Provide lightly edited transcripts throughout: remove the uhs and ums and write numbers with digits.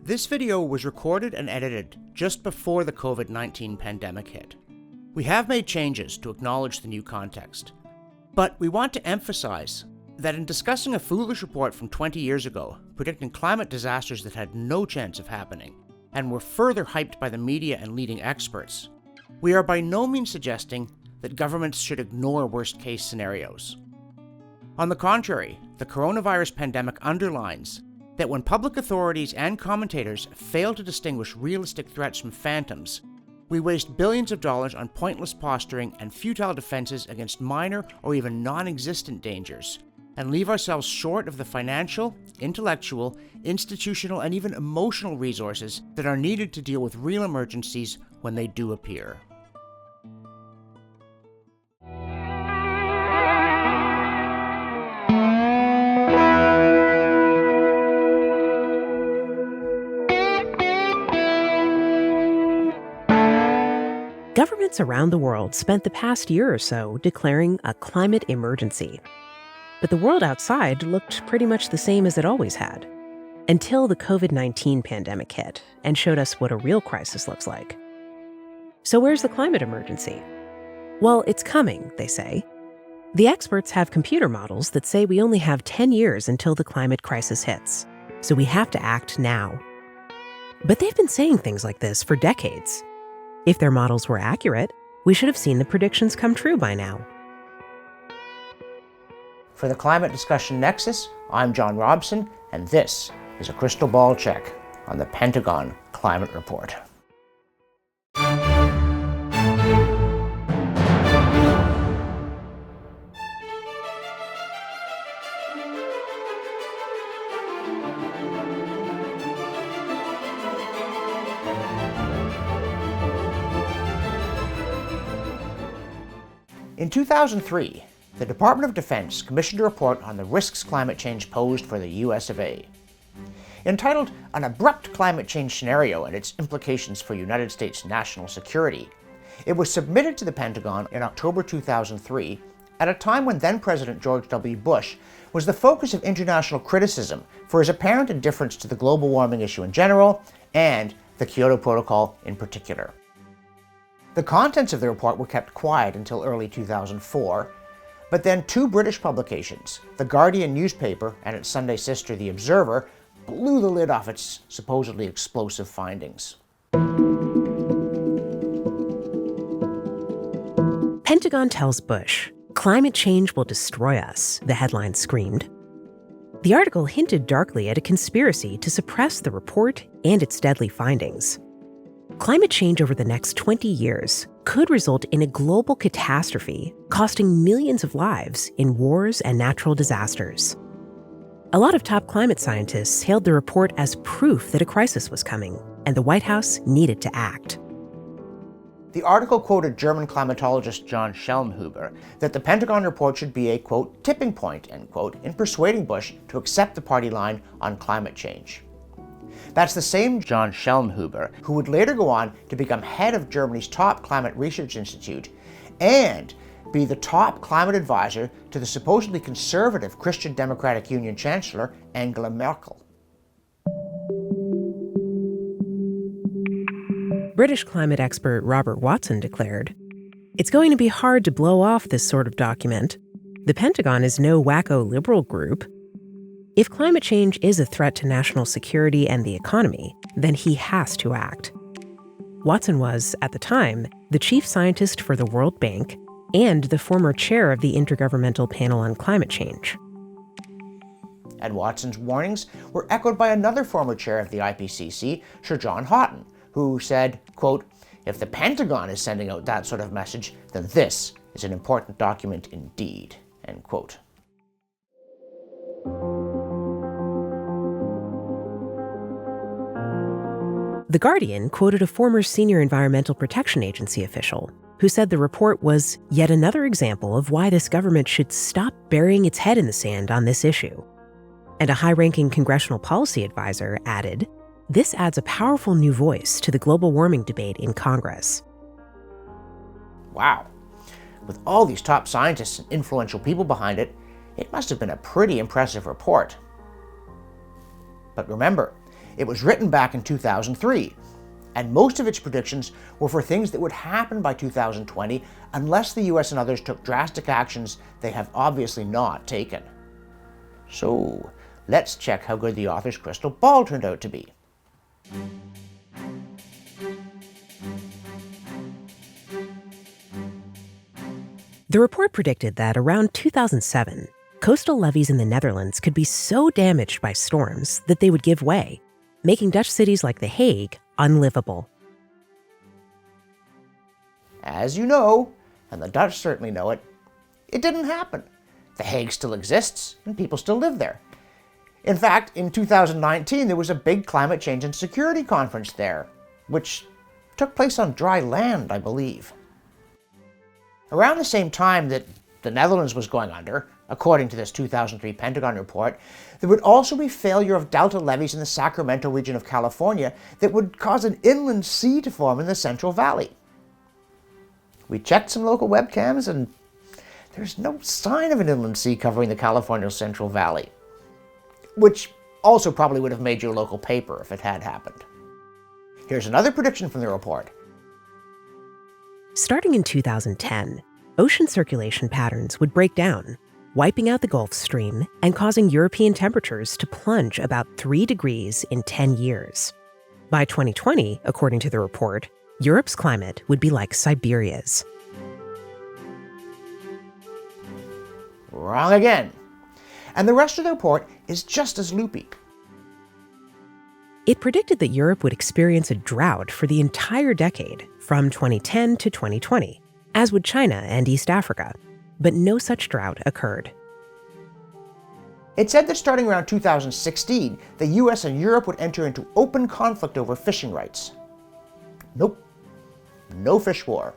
This video was recorded and edited just before the COVID-19 pandemic hit. We have made changes to acknowledge the new context, but we want to emphasize that in discussing a foolish report from 20 years ago predicting climate disasters that had no chance of happening and were further hyped by the media and leading experts, we are by no means suggesting that governments should ignore worst-case scenarios. On the contrary, the coronavirus pandemic underlines that when public authorities and commentators fail to distinguish realistic threats from phantoms, we waste billions of dollars on pointless posturing and futile defenses against minor or even non-existent dangers, and leave ourselves short of the financial, intellectual, institutional, and even emotional resources that are needed to deal with real emergencies when they do appear. Governments around the world spent the past year or so declaring a climate emergency. But the world outside looked pretty much the same as it always had, until the COVID-19 pandemic hit and showed us what a real crisis looks like. So where's the climate emergency? Well, it's coming, they say. The experts have computer models that say we only have 10 years until the climate crisis hits, so we have to act now. But they've been saying things like this for decades. If their models were accurate, we should have seen the predictions come true by now. For the Climate Discussion Nexus, I'm John Robson, and this is a crystal ball check on the Pentagon Climate Report. In 2003, the Department of Defense commissioned a report on the risks climate change posed for the US of A. Entitled An Abrupt Climate Change Scenario and Its Implications for United States National Security, it was submitted to the Pentagon in October 2003 at a time when then-President George W. Bush was the focus of international criticism for his apparent indifference to the global warming issue in general and the Kyoto Protocol in particular. The contents of the report were kept quiet until early 2004, but then two British publications, The Guardian newspaper and its Sunday sister The Observer, blew the lid off its supposedly explosive findings. Pentagon tells Bush, "Climate change will destroy us," the headline screamed. The article hinted darkly at a conspiracy to suppress the report and its deadly findings. Climate change over the next 20 years could result in a global catastrophe, costing millions of lives in wars and natural disasters. A lot of top climate scientists hailed the report as proof that a crisis was coming, and the White House needed to act. The article quoted German climatologist John Schellnhuber that the Pentagon report should be a, quote, tipping point, end quote, in persuading Bush to accept the party line on climate change. That's the same John Schellnhuber who would later go on to become head of Germany's top climate research institute and be the top climate advisor to the supposedly conservative Christian Democratic Union Chancellor Angela Merkel. British climate expert Robert Watson declared, "It's going to be hard to blow off this sort of document. The Pentagon is no wacko liberal group. If climate change is a threat to national security and the economy, then he has to act." Watson was, at the time, the chief scientist for the World Bank and the former chair of the Intergovernmental Panel on Climate Change. And Watson's warnings were echoed by another former chair of the IPCC, Sir John Houghton, who said, quote, "If the Pentagon is sending out that sort of message, then this is an important document indeed," end quote. The Guardian quoted a former senior Environmental Protection Agency official who said the report was yet another example of why this government should stop burying its head in the sand on this issue. And a high-ranking congressional policy advisor added, "This adds a powerful new voice to the global warming debate in Congress." Wow. With all these top scientists and influential people behind it, it must have been a pretty impressive report. But remember, It was written back in 2003, and most of its predictions were for things that would happen by 2020 unless the US and others took drastic actions they have obviously not taken. So, let's check how good the author's crystal ball turned out to be. The report predicted that around 2007, coastal levees in the Netherlands could be so damaged by storms that they would give way, making Dutch cities like The Hague unlivable. As you know, and the Dutch certainly know it, it didn't happen. The Hague still exists, and people still live there. In fact, in 2019, there was a big climate change and security conference there, which took place on dry land, I believe. Around the same time that the Netherlands was going under, according to this 2003 Pentagon report, there would also be failure of delta levees in the Sacramento region of California that would cause an inland sea to form in the Central Valley. We checked some local webcams and there's no sign of an inland sea covering the California Central Valley, which also probably would have made your local paper if it had happened. Here's another prediction from the report. Starting in 2010, ocean circulation patterns would break down, wiping out the Gulf Stream and causing European temperatures to plunge about 3 degrees in 10 years. By 2020, according to the report, Europe's climate would be like Siberia's. Wrong again. And the rest of the report is just as loopy. It predicted that Europe would experience a drought for the entire decade, from 2010 to 2020, as would China and East Africa. But no such drought occurred. It said that starting around 2016, the US and Europe would enter into open conflict over fishing rights. Nope. No fish war.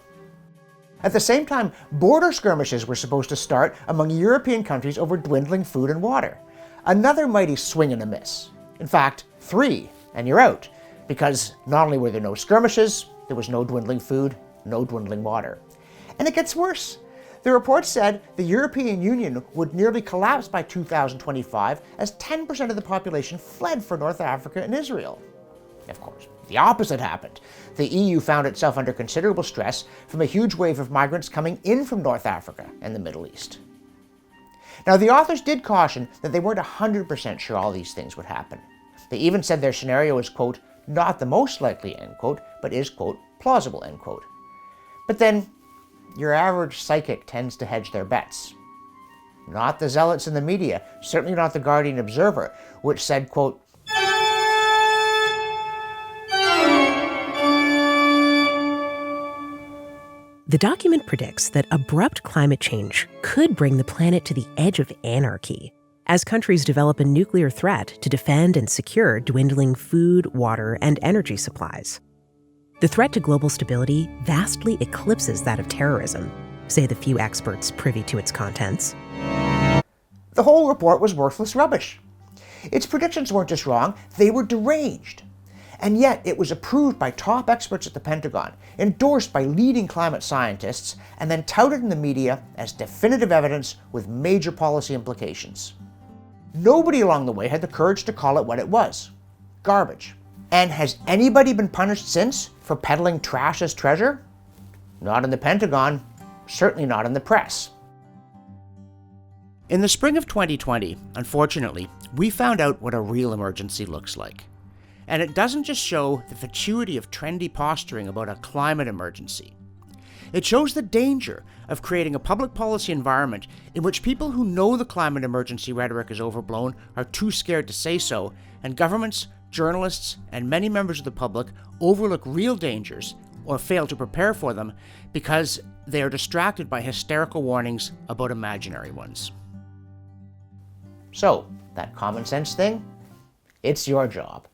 At the same time, border skirmishes were supposed to start among European countries over dwindling food and water. Another mighty swing and a miss. In fact, 3, and you're out. Because not only were there no skirmishes, there was no dwindling food, no dwindling water. And it gets worse. The report said the European Union would nearly collapse by 2025 as 10% of the population fled for North Africa and Israel. Of course, the opposite happened. The EU found itself under considerable stress from a huge wave of migrants coming in from North Africa and the Middle East. Now, the authors did caution that they weren't 100% sure all these things would happen. They even said their scenario is, quote, not the most likely, end quote, but is, quote, plausible, end quote. But then, your average psychic tends to hedge their bets. Not the zealots in the media, certainly not the Guardian Observer, which said, quote, the document predicts that abrupt climate change could bring the planet to the edge of anarchy as countries develop a nuclear threat to defend and secure dwindling food, water, and energy supplies. The threat to global stability vastly eclipses that of terrorism, say the few experts privy to its contents. The whole report was worthless rubbish. Its predictions weren't just wrong, they were deranged. And yet it was approved by top experts at the Pentagon, endorsed by leading climate scientists, and then touted in the media as definitive evidence with major policy implications. Nobody along the way had the courage to call it what it was: garbage. And has anybody been punished since for peddling trash as treasure? Not in the Pentagon, certainly not in the press. In the spring of 2020, unfortunately, we found out what a real emergency looks like. And it doesn't just show the fatuity of trendy posturing about a climate emergency. It shows the danger of creating a public policy environment in which people who know the climate emergency rhetoric is overblown are too scared to say so, and governments, journalists, and many members of the public overlook real dangers or fail to prepare for them because they are distracted by hysterical warnings about imaginary ones. So, that common sense thing? It's your job.